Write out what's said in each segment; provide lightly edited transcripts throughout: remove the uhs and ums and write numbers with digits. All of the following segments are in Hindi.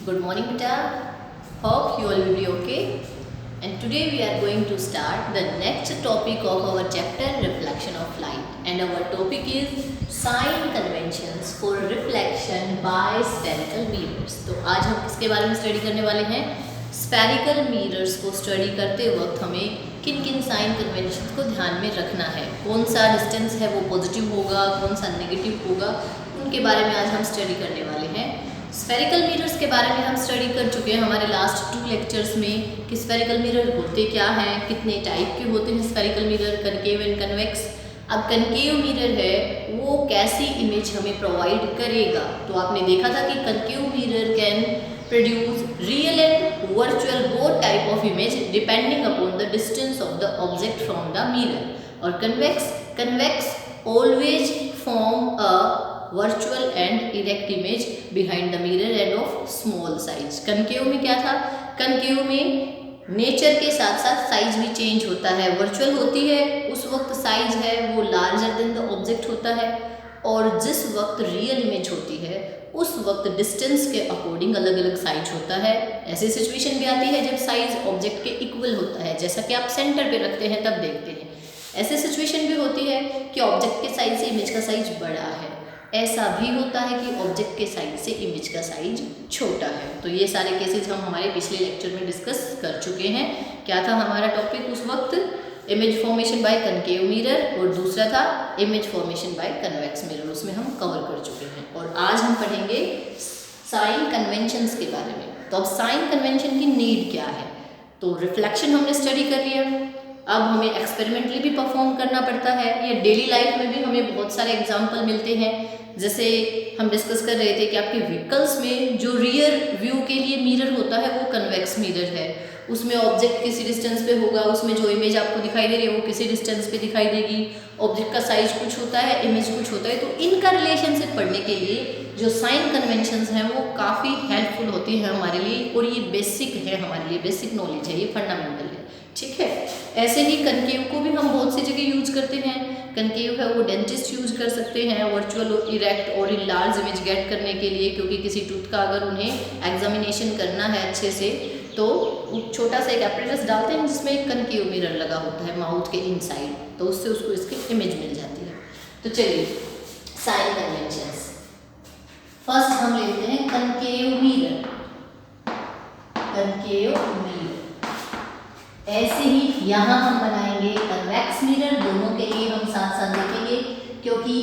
Good morning, beta. Hope you all will be okay. And today we are going to start the next topic of our chapter, reflection of light. And our topic is sign conventions for reflection by spherical mirrors. तो आज हम किसके बारे में स्टडी करने वाले हैं? स्फेरिकल मिरर्स को स्टडी करते वक्त हमें किन किन साइन कन्वेंशन को ध्यान में रखना है, कौन सा डिस्टेंस है वो पॉजिटिव होगा, कौन सा नेगेटिव होगा, उनके बारे में आज हम स्टडी करने वाले हैं। स्फेरिकल मिरर्स के बारे में हम स्टडी कर चुके हैं हमारे लास्ट 2 लेक्चर्स में कि स्फेरिकल मिरर होते क्या हैं, कितने टाइप के होते हैं spherical mirror, concave and convex. अब कनकेव मिरर है वो कैसी इमेज हमें प्रोवाइड करेगा, तो आपने देखा था कि concave mirror can produce real and virtual both type of image depending upon the distance of the object from the mirror. और convex always form a virtual and erect image behind the mirror and of small size. Concave में क्या था? कनकेव में नेचर के साथ साथ साइज भी चेंज होता है, वर्चुअल होती है उस वक्त साइज है वो लार्जर देन द ऑब्जेक्ट होता है, और जिस वक्त रियल इमेज होती है उस वक्त डिस्टेंस के अकॉर्डिंग अलग अलग साइज होता है। ऐसी सिचुएशन भी आती है जब साइज ऑब्जेक्ट के इक्वल होता है, जैसा कि आप सेंटर पे रखते हैं तब देखते हैं। ऐसी सिचुएशन भी होती है कि ऑब्जेक्ट के साइज से इमेज का साइज बड़ा है, ऐसा भी होता है कि ऑब्जेक्ट के साइज से इमेज का साइज छोटा है। तो ये सारे केसेस हम हमारे पिछले लेक्चर में डिस्कस कर चुके हैं। क्या था हमारा टॉपिक उस वक्त? Image formation by concave mirror, और दूसरा था image formation by convex mirror, उसमें हम कवर कर चुके हैं। और आज हम पढ़ेंगे साइन कन्वेंशंस के बारे में। तो अब साइन कन्वेंशन की नीड क्या है? तो रिफ्लेक्शन हमने स्टडी कर लिया, अब हमें एक्सपेरिमेंटली भी परफॉर्म करना पड़ता है, या डेली लाइफ में भी हमें बहुत सारे एग्जाम्पल मिलते हैं। जैसे हम डिस्कस कर रहे थे कि आपके व्हीकल्स में जो रियर व्यू के लिए मिरर होता है वो कन्वेक्स मिरर है, उसमें ऑब्जेक्ट किसी डिस्टेंस पे होगा, उसमें जो इमेज आपको दिखाई दे रही है वो किसी डिस्टेंस पे दिखाई देगी, ऑब्जेक्ट का साइज कुछ होता है, इमेज कुछ होता है। तो इनका रिलेशनशिप पढ़ने के लिए जो साइन कन्वेंशंस हैं वो काफ़ी हेल्पफुल होती है हमारे लिए, और ये बेसिक है हमारे लिए, बेसिक नॉलेज है, ये फंडामेंटल है, ठीक है। ऐसे ही कनकेव को भी हम बहुत सी जगह यूज करते हैं। कनकेव है वो डेंटिस्ट यूज कर सकते हैं वर्चुअल इरेक्ट और लार्ज इमेज गेट करने के लिए, क्योंकि किसी टूथ का अगर उन्हें एग्जामिनेशन करना है अच्छे से तो छोटा सा एक एपरेटस डालते हैं जिसमें एक कनकेव मिरर लगा होता है माउथ के इनसाइड, तो उससे उसको इसकी इमेज मिल जाती है। तो चलिए साइन कन्वेंशंस, फर्स्ट हम लेते हैं कनकेव मिरर। कनकेव मिरर ऐसे ही यहाँ हम बनाएंगे कन्वेक्स मिरर, दोनों के लिए हम साथ साथ देखेंगे क्योंकि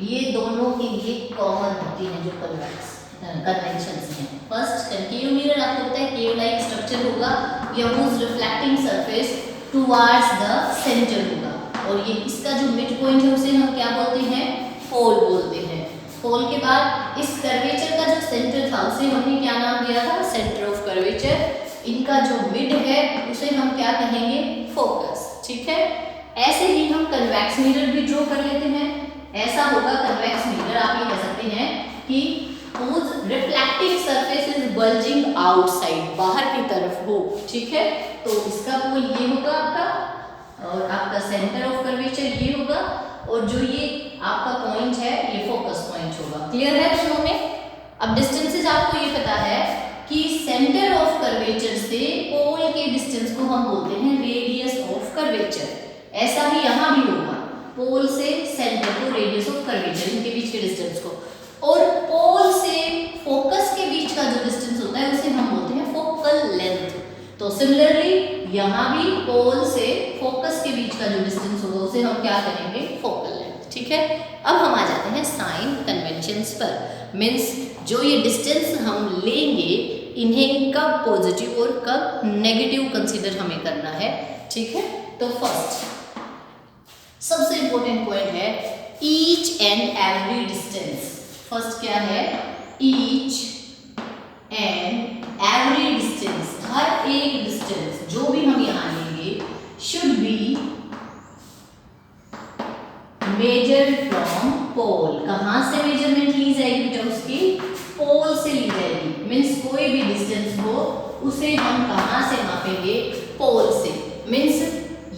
ये दोनों के लिए कॉमन होती हैं जो कन्वेंशंस हैं। फर्स्ट कनकेव मिरर, आपको पता है केव लाइक स्ट्रक्चर होगा, या whose reflecting surface towards the centre होगा, और ये इसका जो मिड पॉइंट है उसे हम क्या बोलते हैं? पोल बोलते हैं। पोल के बाद इस कर्वेचर का जो सेंटर था उसे हमने क्या नाम दिया था? Centre of curvature. इनका जो मिड है उसे हम क्या कहेंगे? फोकस, ठीक है। ऐसे ही हम कन्वेक्स मिरर भी ड्रॉ कर लेते हैं। ऐसा होगा कन्वेक्स मिरर, आप ये कह सकते हैं कि whose reflecting surface is bulging outside, बाहर की तरफ हो, ठीक है। तो इसका पोल ये होगा आपका, और आपका सेंटर ऑफ कर्वेचर ये होगा, और जो ये आपका पॉइंट है ये फोकस पॉइंट होगा। क्लियर है दोनों में? अब डिस्टेंसेस आपको ये पता है कि सेंटर ऑफ कर्वेचर से पोल के डिस्टेंस को हम बोलते हैं रेडियस ऑफ कर्वेचर। ऐसा ही यहाँ भी होगा, पोल से सेंटर को रेडियस ऑफ कर्वेचर, इनके बीच के डिस्टेंस को, और पोल से फोकस के बीच का जो डिस्टेंस होता है उसे हम बोलते हैं फोकल लेंथ। तो सिमिलरली यहाँ भी पोल से फोकस के बीच का जो डिस्टेंस होगा उसे हम क्या करेंगे? फोकल लेंथ, ठीक है। अब हम आ जाते हैं साइन कन्वेंशंस पर। मीन्स जो ये डिस्टेंस हम लेंगे इन्हें कब पॉजिटिव और कब नेगेटिव कंसीडर हमें करना है, ठीक है। तो फर्स्ट सबसे इंपॉर्टेंट पॉइंट है each and every distance. First क्या है? ईच एंड एवरी डिस्टेंस, हर एक डिस्टेंस जो भी हम यहाँ लेंगे should be measure from pole. कहाँ से मेजरमेंट ली जाएगी बेटा? उसकी पोल से ली जाएगी। मीन्स कोई भी डिस्टेंस हो उसे हम कहाँ से मापेंगे? पोल से। मीन्स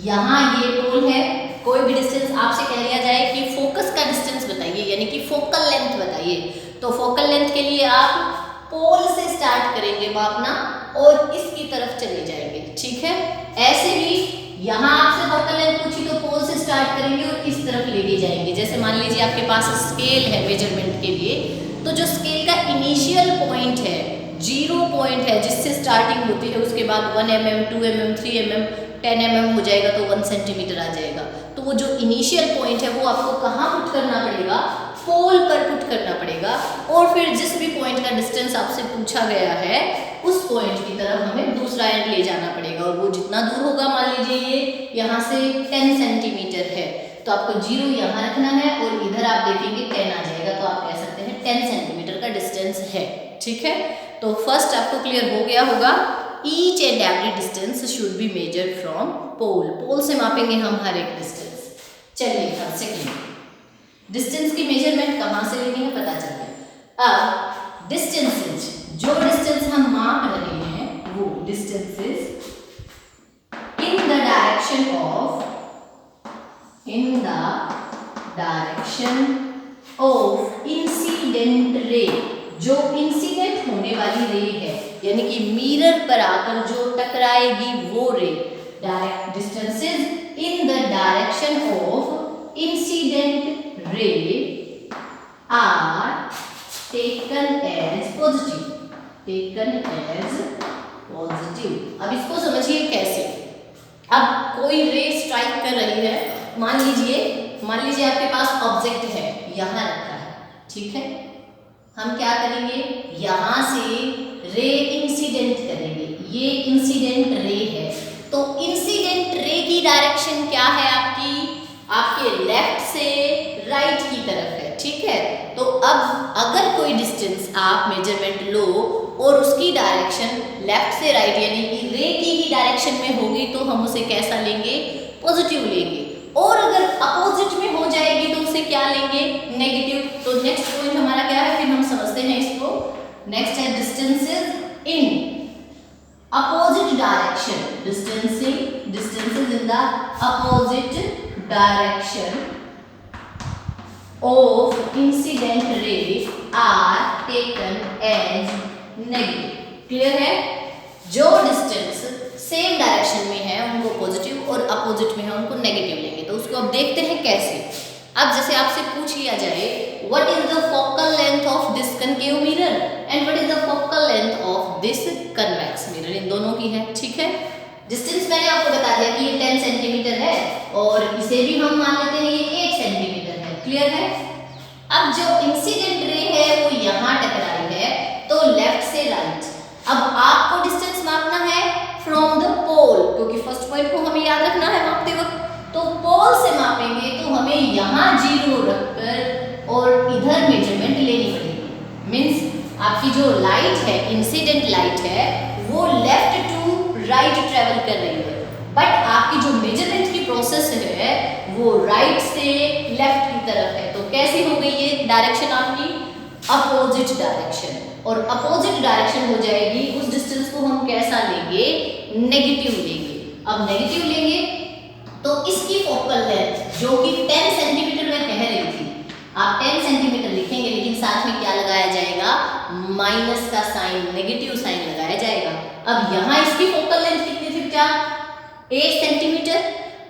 यहाँ ये पोल है, कोई भी डिस्टेंस आपसे कह लिया जाए कि फोकस का डिस्टेंस बताइए, यानी कि फोकल लेंथ बताइए, तो फोकल लेंथ के लिए आप पोल से स्टार्ट करेंगे मापना और इसकी तरफ चले जाएंगे, ठीक है। ऐसे भी यहाँ आपसे फोकल लेंथ पूछी तो पोल से स्टार्ट करेंगे और इस तरफ लेके जाएंगे। जैसे मान लीजिए आपके पास स्केल है मेजरमेंट के लिए, तो जो स्केल का इनिशियल पॉइंट है, 0 पॉइंट है जिससे स्टार्टिंग होती है, उसके बाद 1 mm, 2 mm, 3 mm, 10 mm हो जाएगा तो 1 सेंटीमीटर आ जाएगा। तो वो जो इनिशियल पॉइंट है वो आपको कहाँ पुट करना पड़ेगा, पोल पर पुट करना पड़ेगा। और फिर जिस भी पॉइंट का डिस्टेंस आपसे पूछा गया है उस पॉइंट की तरफ हमें दूसरा एंड ले जाना पड़ेगा, और वो जितना दूर होगा, मान लीजिए ये यहाँ से 10 सेंटीमीटर है तो आपको 0 यहाँ रखना है और इधर आप देखेंगे 10 आ जाएगा, तो आप कह सकते हैं 10 सेंटीमीटर का डिस्टेंस है, ठीक है। तो फर्स्ट आपको क्लियर हो गया होगा, each and every distance should be measured from pole. Pole से मापेंगे हम हर एक डिस्टेंस। चलिए अब सेकेंड, डिस्टेंस की मेजरमेंट कहाँ से लेनी है पता चल गया। अब डिस्टेंसेज, जो डिस्टेंस हम माप रहे हैं वो distances in the direction of incident ray, जो इंसिडेंट होने वाली रे है, यानी कि मिरर पर आकर जो टकराएगी वो ray. Distances in the direction of incident ray are taken as positive, taken as positive. अब इसको समझिए कैसे। अब कोई रे स्ट्राइक कर रही है, मान लीजिए आपके पास ऑब्जेक्ट है, यहाँ रखा है, ठीक है। हम क्या करेंगे, यहाँ से रे इंसिडेंट करेंगे, ये इंसिडेंट रे है, तो इंसिडेंट रे की डायरेक्शन क्या है आपके लेफ्ट से राइट की तरफ है, ठीक है। तो अब अगर कोई डिस्टेंस आप मेजरमेंट लो और उसकी डायरेक्शन लेफ्ट से राइट यानी कि रे की ही डायरेक्शन में होगी तो हम उसे कैसा लेंगे, पॉजिटिव लेंगे। और अगर अपोजिट में हो जाएगी तो उसे क्या लेंगे, नेगेटिव। तो नेक्स्ट पॉइंट हमारा क्या है, फिर हम समझते हैं इसको। नेक्स्ट है distances in opposite direction, distances in the opposite direction of incident ray are taken as negative. Clear है, जो डिस्टेंस सेम डायरेक्शन में है उनको पॉजिटिव और अपोजिट में है उनको नेगेटिव लेंगे। तो उसको अब देखते हैं कैसे। अब जैसे आपसे पूछ लिया जाए what is the focal length of this concave mirror and what is the focal length of this convex mirror, इन दोनों की है, ठीक है। डिस्टेंस मैंने आपको बता दिया कि ये 10 सेंटीमीटर है और इसे भी हम मान लेते हैं ये 8 सेंटीमीटर है, क्लियर है। अब जो इंसिडेंट रे है वो यहाँ टकराई है तो लेफ्ट से राइट। अब आपको डिस्टेंस मापना है फ्रॉम द पोल, क्योंकि फर्स्ट पॉइंट को हमें याद रखना है मापते वक्त। तो पोल से मापेंगे तो हमें यहाँ 0 रखकर और इधर मेजरमेंट लेनी पड़ेगी। मीन्स आपकी जो लाइट है, इंसिडेंट लाइट है, वो लेफ्ट टू राइट ट्रेवल कर रही है, बट आपकी जो मेजरमेंट की प्रोसेस है वो राइट से लेफ्ट की तरफ है। तो कैसी हो गई ये डायरेक्शन आपकी, अपोजिट डायरेक्शन। और अपोजिट डायरेक्शन हो जाएगी, उस डिस्टेंस को हम कैसा लेंगे, नेगेटिव लेंगे। अब नेगेटिव लेंगे तो इसकी फोकल लेंथ जो कि 10 सेंटीमीटर में कह रही थी, आप 10 सेंटीमीटर लिखेंगे लेकिन साथ में क्या लगाया जाएगा, माइनस का साइन, नेगेटिव साइन लगाया जाएगा। अब यहाँ इसकी फोकल लेंथ कितनी थी क्या, 8 सेंटीमीटर।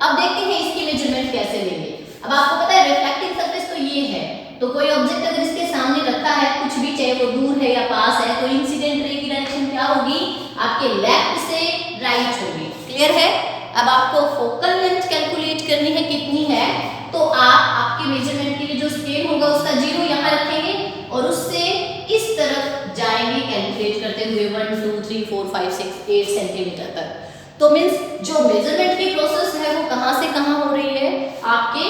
अब देखते हैं इसकी मेजरमेंट कैसे लेंगे। अब आपको पता है रिफ्लेक्टिंग सरफेस तो ये है, तो कोई ऑब्जेक्ट अगर इसके सामने रखा है, कुछ भी चाहे वो दूर है या पास है, तो इंसिडेंट रे की डायरेक्शन क्या होगी, आपके लेफ्ट से राइट होगी। क्लियर है। अब आपको फोकल लेंथ कैलकुलेट करनी है कितनी है, तो आप आपके मेजरमेंट के लिए जो स्केल होगा उसका 0 यहाँ रखेंगे और उससे इस तरफ जाएंगे कैलकुलेट करते हुए 1 2 3 4 5 6 8 सेंटीमीटर तक। तो मीन्स जो मेजरमेंट की प्रोसेस है वो कहाँ से कहाँ हो रही है, आपके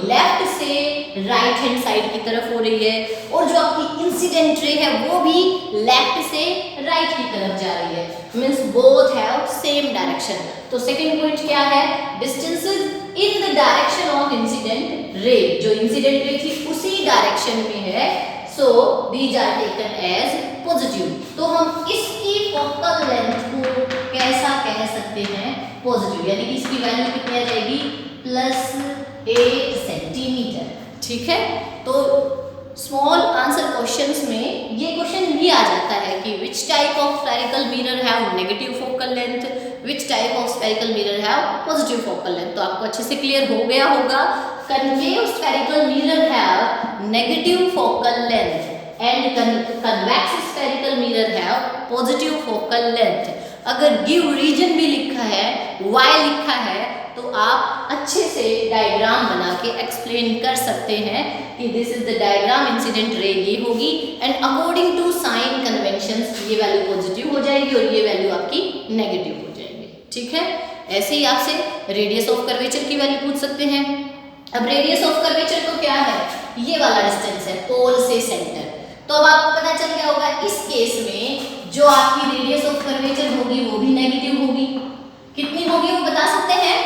लेफ्ट से राइट हैंड साइड की तरफ हो रही है, और जो आपकी इंसिडेंट रे है वो भी लेफ्ट से राइट की तरफ जा रही है। Means both have same direction. तो सेकंड पॉइंट क्या है, distances in the direction of incident ray, जो इंसिडेंट रे थी उसी डायरेक्शन में है, so these are taken as positive. तो हम इसकी फोकल लेंथ को कैसा कह सकते हैं, पॉजिटिव, यानी कि इसकी वैल्यू कितनी आ जाएगी, +8 सेंटीमीटर। ठीक है। तो स्मॉल आंसर क्वेश्चंस में ये क्वेश्चन ये आ जाता है कि which type of spherical mirror have negative focal length, which type of spherical mirror have positive focal length. तो आपको अच्छे से क्लियर हो गया होगा। Concave spherical mirror have negative focal length and convex spherical mirror have positive focal length. अगर गिव रीजन भी लिखा है, वाई लिखा है, तो आप अच्छे से डायग्राम बना के एक्सप्लेन कर सकते हैं कि this is the diagram, incident ray ये होगी and according to sign conventions ये वैल्यू पॉजिटिव हो जाएगी और ये वैल्यू आपकी नेगेटिव हो जाएगी। ठीक है, ऐसे ही आपसे रेडियस ऑफ कर्वेचर की वैल्यू पूछ सकते हैं। अब रेडियस ऑफ कर्वेचर तो क्या है, ये वाला डिस्टेंस है पोल से सेंटर। तो अब आपको पता चल गया होगा इस केस में जो आपकी रेडियस ऑफ कर्वेचर होगी वो भी नेगेटिव होगी। कितनी होगी वो बता सकते हैं?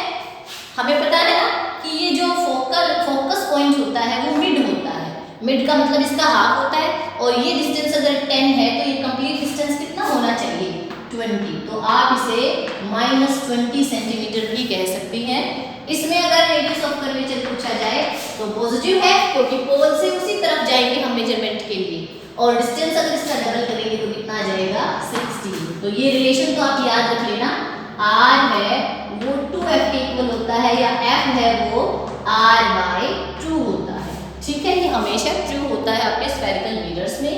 हमें पता है ना कि ये जो फोकस पॉइंट होता है वो मिड होता है। मिड का मतलब इसका हाफ होता है और ये डिस्टेंस अगर 10 है तो ये कंप्लीट डिस्टेंस कितना होना चाहिए? 20। तो आप इसे -20 सेंटीमीटर भी कह सकती हैं। इसमें अगर रेडियस ऑफ कर्वेचर पूछा जाए तो पॉजिटिव है क्योंकि पोल से उसी तरफ जाएंगे हम मेजरमेंट के लिए, और डिस्टेंस अगर इसका डबल करेंगे तो कितना आ जाएगा? 16। तो ये रिलेशन तो आप याद रख लेना, r है वो 2f के इक्वल होता है या f है वो r/2 होता है। ठीक है, ये हमेशा ट्रू होता है आपके स्फेरिकल मिरर्स में।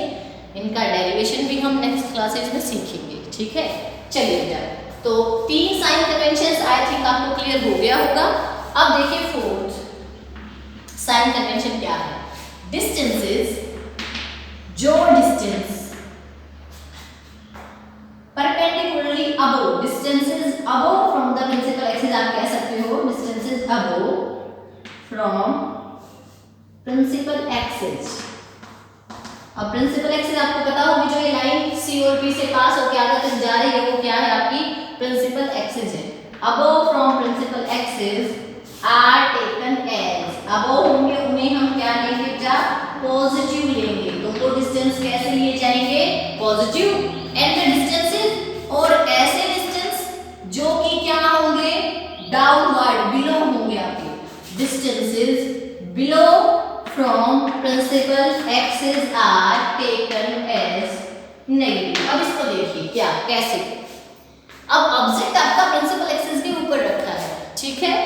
इनका डेरिवेशन भी हम नेक्स्ट क्लासेस में सीखेंगे। ठीक है, चलिए जाए। तो 3 साइन कन्वेंशंस आई थिंक आपको क्लियर हो गया होगा। अब देखिए फोर्थ साइन कन्वेंशन क्या है। डिस्टेंसेस, जो distance perpendicularly above, distances above from the principal axis, आप कह सकते हो distances above from principal axis। अब प्रिंसिपल एक्सिस आपको पता होगी, जो ये लाइन सी और पी से पास होकर आगे तक जा रही है वो क्या है? आपकी प्रिंसिपल एक्सिस है। Above from principal axis are taken as, above होंगे उन्हें हम क्या लेंगे? पॉजिटिव लेंगे। तो वो डिस्टेंस कैसे लिए जाएंगे? पॉजिटिव। एंड द डिस्टेंसेस, और ऐसे डिस्टेंस जो कि क्या होंगे? डाउनवर्ड, बिलो होंगे आपके। Distances below from principal axis are taken as negative. अब इसको देखिए क्या, कैसे? अब ऑब्जेक्ट आपका प्रिंसिपल एक्सिस के ऊपर रखा है। ठीक है,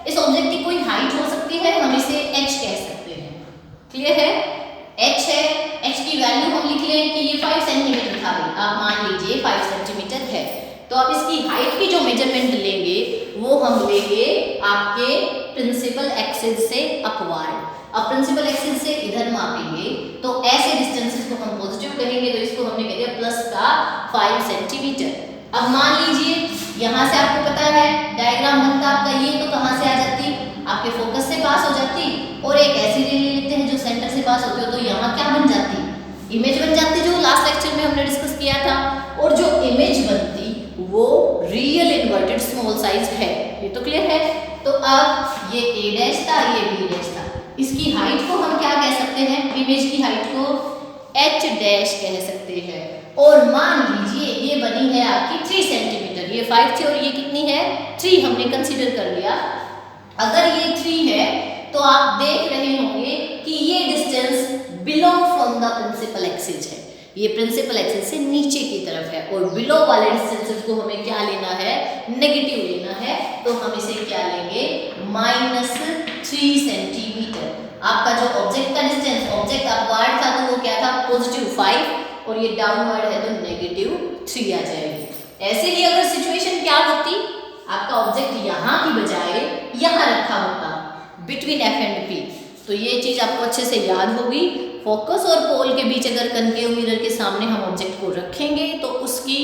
इस ऑब्जेक्ट की कोई हाइट हो सकती है, हम इसे h कह सकते हैं। क्लियर है? h है, h की वैल्यू हम लिख लें कि ये 5 सेंटीमीटर था। आप मान लीजिए 5 सेंटीमीटर है। तो आप इसकी हाइट की जो मेजरमेंट लेंगे वो हम लेंगे आपके प्रिंसिपल एक्सिस से अपवर्ड। अब प्रिंसिपल एक्सिस से इधर मापेंगे तो ऐसे डिस्टेंसेस को हम पॉजिटिव करेंगे, तो इसको हमने कह दिया प्लस का 5 सेंटीमीटर। अब मान लीजिए यहाँ से आपको पता है डायग्राम बनता आपका ये, तो कहाँ से आ जाती? आपके फोकस से पास हो जाती। और एक ऐसी रे ले लेते हैं जो सेंटर से पास होती हो, तो यहाँ क्या बन जाती? इमेज बन जाती, जो लास्ट लेक्चर में हमने डिस्कस किया था। और जो इमेज बनती वो रियल इन्वर्टेड स्मॉल साइज है। ये तो क्लियर है। तो अब ये a डैश था, ये b डैश था। इसकी हाइट को हम क्या कह सकते हैं? इमेज की हाइट को h डैश कह सकते हैं। और मान लीजिए ये बनी है आपकी 3 सेंटीमीटर, ये 5 थी और ये कितनी है? 3 हमने कंसीडर कर लिया। अगर ये 3 है तो आप देख रहे होंगे कि ये distance below from the principal axis है। ये प्रिंसिपल एक्सिस से नीचे की तरफ है और बिलो वाले डिस्टेंसेस को हमें क्या लेना है? नेगेटिव लेना है। तो हम इसे क्या लेंगे? -3 सेंटीमीटर। आपका जो ऑब्जेक्ट का डिस्टेंस, ऑब्जेक्ट अपवर्ड था तो वो क्या था? +5, और ये डाउनवर्ड है तो -3 आ जाएगी। ऐसे ही अगर सिचुएशन क्या होती, आपका ऑब्जेक्ट यहाँ की बजाय यहाँ रखा होता बिटवीन f एंड p, तो ये चीज आपको अच्छे से याद होगी। फोकस और पोल के बीच अगर कनकेव मिरर के सामने हम ऑब्जेक्ट को रखेंगे तो उसकी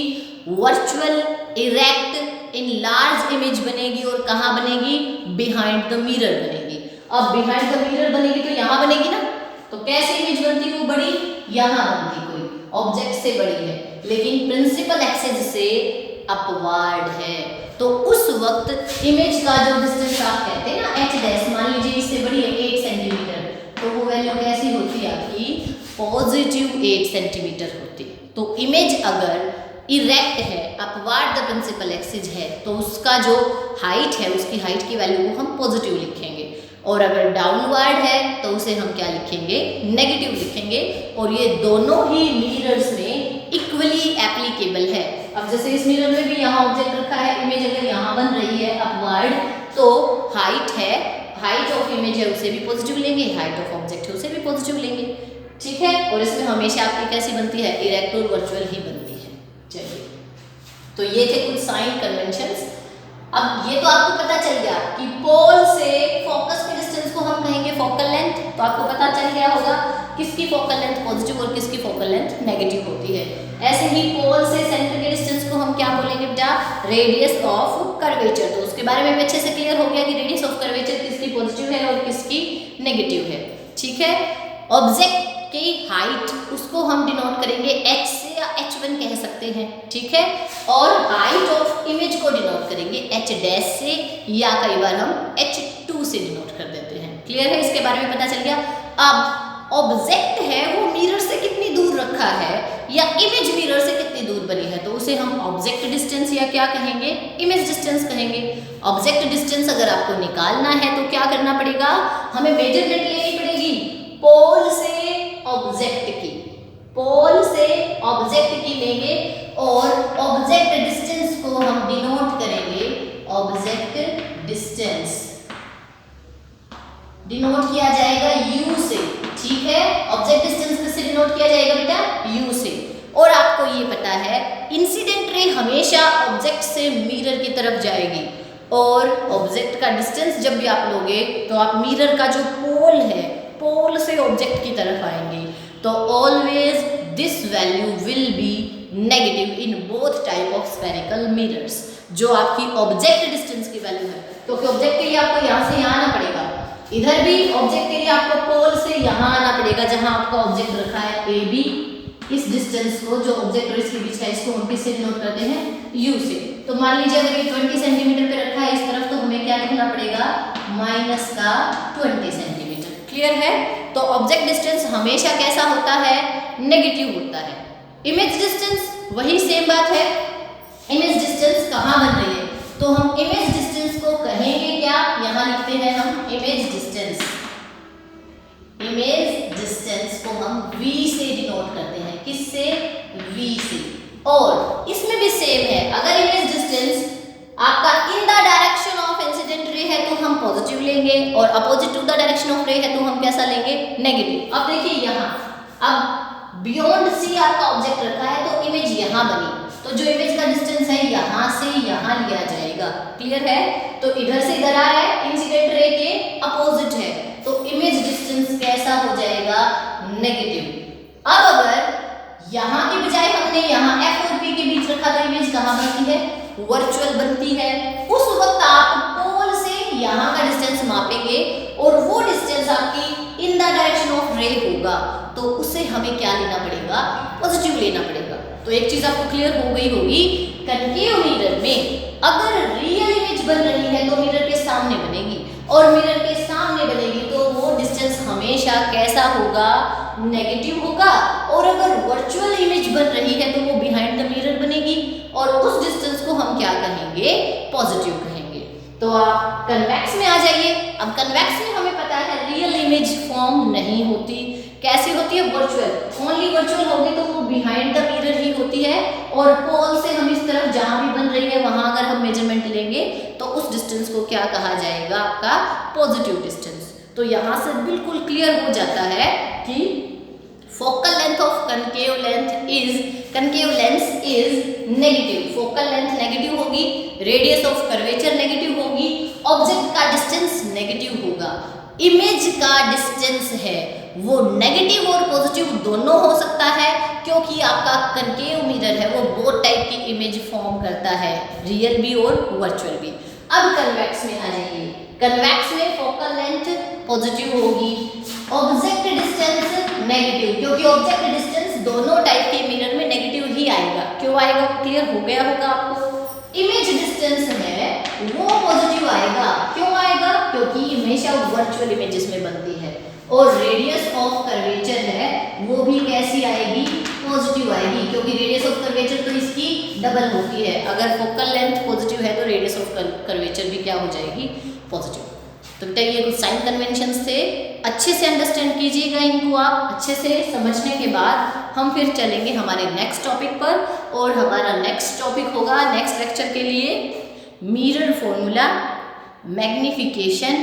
virtual erect in large image बनेगी। और कहाँ बनेगी? बिहाइंड द मिरर बनेगी। अब बिहाइंड द मिरर बनेगी तो यहाँ बनेगी ना। तो कैसे इमेज बनती? वो बड़ी यहाँ बनती, कोई ऑब्जेक्ट से बड़ी है, लेकिन प्रिंसिपल एक्सिस से अपवर्ड है। तो उस वक्त इमेज का जो डिस्टेंस आप कहते हैं ना h डैश, मान लीजिए इससे बड़ी है 8 सेंटीमीटर, तो वो वैल्यू कैसी होती है आपकी? +8 सेंटीमीटर होती। तो इमेज अगर इरेक्ट है, अपवर्ड द प्रिंसिपल एक्सिस है, तो उसका जो हाइट है उसकी हाइट की वैल्यू को हम पॉजिटिव लिखेंगे। और अगर डाउनवर्ड है तो उसे हम क्या लिखेंगे? नेगेटिव लिखेंगे। और ये दोनों ही मिरर्स में अब जैसे इस मिरर में भी यहाँ ऑब्जेक्ट रखा है, इमेज अगर यहाँ बन रही है अपवर्ड, तो हाइट है, हाइट ऑफ इमेज है उसे भी पॉजिटिव लेंगे, हाइट ऑफ ऑब्जेक्ट है उसे भी पॉजिटिव लेंगे, ठीक है। और इसमें हमेशा आपकी कैसी बनती है, इरेक्ट और वर्चुअल ही बनती है। चलिए, तो ये थे कुछ साइन कन्वेंशंस। अब ये तो आपको पता चल गया कि पोल से फोकस के डिस्टेंस को हम कहेंगे फोकल लेंथ, तो आपको पता चल गया होगा किसकी फोकल लेंथ पॉजिटिव और किसकी फोकल लेंथ नेगेटिव होती है। ऐसे ही पोल से सेंटर के डिस्टेंस को हम क्या बोलेंगे बेटा, रेडियस ऑफ कर्वेचर। तो उसके बारे में भी अच्छे से क्लियर हो गया कि रेडियस ऑफ कर्वेचर किसकी पॉजिटिव है और किसकी नेगेटिव है, ठीक है। ऑब्जेक्ट की हाइट उसको हम डिनोट करेंगे h से या h1 कह सकते हैं, ठीक है। और हाइट ऑफ इमेज को डिनोट करेंगे h डैश से या कई बार हम h2 से डिनोट कर देते हैं। क्लियर है, इसके बारे में पता चल गया। अब ऑब्जेक्ट है वो मिरर से कितनी दूर रखा है या इमेज मिरर से कितनी दूर बनी है, तो उसे हम ऑब्जेक्ट डिस्टेंस या क्या कहेंगे, इमेज डिस्टेंस कहेंगे। ऑब्जेक्ट डिस्टेंस अगर आपको निकालना है तो क्या करना पड़ेगा, हमें मेजरमेंट लेनी पड़ेगी पोल से ऑब्जेक्ट की, पोल से ऑब्जेक्ट की लेंगे और ऑब्जेक्ट डिस्टेंस को हम डिनोट करेंगे, ऑब्जेक्ट डिस्टेंस डिनोट किया जाएगा u से, ठीक है। ऑब्जेक्ट डिस्टेंस किससे डिनोट किया जाएगा बेटा, u से। और आपको ये पता है इंसिडेंट रे हमेशा ऑब्जेक्ट से मिरर की तरफ जाएगी और ऑब्जेक्ट का डिस्टेंस जब भी आप लोगे तो आप मिरर का जो पोल है, पोल से ऑब्जेक्ट की तरफ आएंगे, तो always this value will be negative in both type of spherical mirrors. जो आपकी ऑब्जेक्ट डिस्टेंस की वैल्यू है, क्योंकि ऑब्जेक्ट के लिए आपको यहाँ से यहाँ आना पड़ेगा, इधर भी ऑब्जेक्ट के लिए आपको पोल से यहाँ आना पड़ेगा जहाँ आपका ऑब्जेक्ट रखा है ए बी। इस डिस्टेंस को जो ऑब्जेक्ट और इसके बीच का, इसको हम किससे डिनोट करते हैं, u से। तो मान लीजिए अगर ये 20 सेंटीमीटर पे रखा है इस तरफ, तो हमें क्या लिखना पड़ेगा, माइनस का 20 सेंटीमीटर। क्लियर है, तो ऑब्जेक्ट डिस्टेंस हमेशा कैसा होता है, नेगेटिव होता है। इमेज डिस्टेंस वही सेम बात है। इमेज डिस्टेंस कहाँ बन रही है, तो हम इमेज डिस्टेंस को कहेंगे क्या, यहाँ लिखते हैं हम इमेज डिस्टेंस। इमेज डिस्टेंस को हम v से डिनोट करते हैं, किससे, v से। और इसमें भी सेम है, अगर इमेज डिस्टेंस आपका in the direction of incident ray है तो हम पॉजिटिव लेंगे और opposite to the direction of ray है तो हम कैसा लेंगे, नेगेटिव। अब देखिए यहाँ, अब बियॉन्ड c आपका ऑब्जेक्ट रखा है तो इमेज यहाँ बनी, तो जो इमेज का डिस्टेंस है यहाँ से यहाँ लिया जाएगा। क्लियर है, तो इधर से इधर आया है, इंसिडेंट रे के अपोजिट है, तो इमेज डिस्टेंस कैसा हो जाएगा, नेगेटिव। अब अगर यहाँ की बजाय हमने यहाँ f और p के बीच रखा तो इमेज कहाँ बनती है, वर्चुअल बनती है। उस वक्त आप पोल से यहाँ का डिस्टेंस मापेंगे और वो डिस्टेंस आपकी इन द डायरेक्शन ऑफ रे होगा, तो उसे हमें क्या लेना पड़ेगा, पॉजिटिव लेना पड़ेगा। तो एक चीज आपको क्लियर हो गई होगी, कनकेव मिरर में अगर रियल इमेज बन रही है तो मिरर के सामने बनेगी, और मिरर के सामने बनेगी तो वो डिस्टेंस हमेशा कैसा होगा, नेगेटिव होगा। और अगर वर्चुअल इमेज बन रही है तो वो बिहाइंड द मिरर बनेगी और उस डिस्टेंस को हम क्या कहेंगे, पॉजिटिव कहेंगे। तो आप कन्वेक्स में आ जाइए। अब कन्वेक्स में हमें पता है रियल इमेज फॉर्म नहीं होती, कैसी होती है, वर्चुअल। ओनली वर्चुअल होगी तो वो बिहाइंड द मिरर ही होती है, और पोल से हम इस तरफ जहां भी बन रही है वहां अगर हम मेजरमेंट लेंगे तो उस डिस्टेंस को क्या कहा जाएगा, आपका पॉजिटिव डिस्टेंस। तो यहाँ से बिल्कुल क्लियर हो जाता है कि focal length of concave lens is negative. Focal length negative होगी, रेडियस ऑफ कर्वेचर नेगेटिव होगी, ऑब्जेक्ट का डिस्टेंस नेगेटिव होगा। इमेज का डिस्टेंस है वो नेगेटिव और पॉजिटिव दोनों हो सकता है, क्योंकि आपका कनकेव मिरर है वो बोथ टाइप की इमेज फॉर्म करता है, रियल भी और वर्चुअल भी। अब कन्वेक्स में आ जाइए। कन्वेक्स में फोकल लेंथ पॉजिटिव होगी, ऑब्जेक्ट डिस्टेंस नेगेटिव, क्योंकि ऑब्जेक्ट डिस्टेंस दोनों टाइप के मिरर में नेगेटिव ही आएगा। क्यों आएगा, क्लियर हो गया होगा आपको। इमेज डिस्टेंस है वो पॉजिटिव आएगा, क्यों आएगा, क्योंकि हमेशा वर्चुअल इमेजेस में बनती है। और रेडियस ऑफ कर्वेचर है वो भी कैसी आएगी, पॉजिटिव आएगी, क्योंकि रेडियस ऑफ कर्वेचर तो इसकी डबल होती है। अगर फोकल लेंथ पॉजिटिव है तो रेडियस ऑफ कर्वेचर भी क्या हो जाएगी, पॉजिटिव। तो बेटा ये कुछ साइन कन्वेंशंस थे, अच्छे से अंडरस्टैंड कीजिएगा इनको। आप अच्छे से समझने के बाद हम फिर चलेंगे हमारे नेक्स्ट टॉपिक पर, और हमारा नेक्स्ट टॉपिक होगा नेक्स्ट लेक्चर के लिए mirror formula, magnification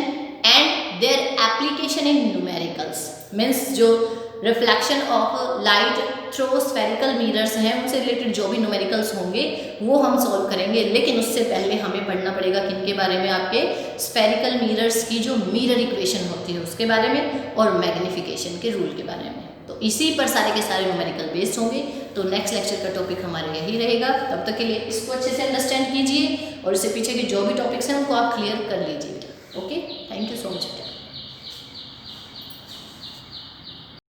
and their application in numericals. Means जो reflection of light through spherical mirrors हैं उनसे रिलेटेड जो भी न्यूमेरिकल्स होंगे वो हम सॉल्व करेंगे। लेकिन उससे पहले हमें पढ़ना पड़ेगा किनके बारे में, आपके स्फेरिकल मिरर्स की जो मिरर इक्वेशन होती है उसके बारे में, और मैग्निफिकेशन के रूल के बारे में। तो इसी पर सारे के सारे न्यूमेरिकल बेस्ड होंगे। तो नेक्स्ट लेक्चर का टॉपिक हमारा यही रहेगा। तब तक के लिए इसको अच्छे से अंडरस्टैंड कीजिए और इससे पीछे के जो भी टॉपिक्स हैं उनको आप क्लियर कर लीजिए। Okay, thank you so much.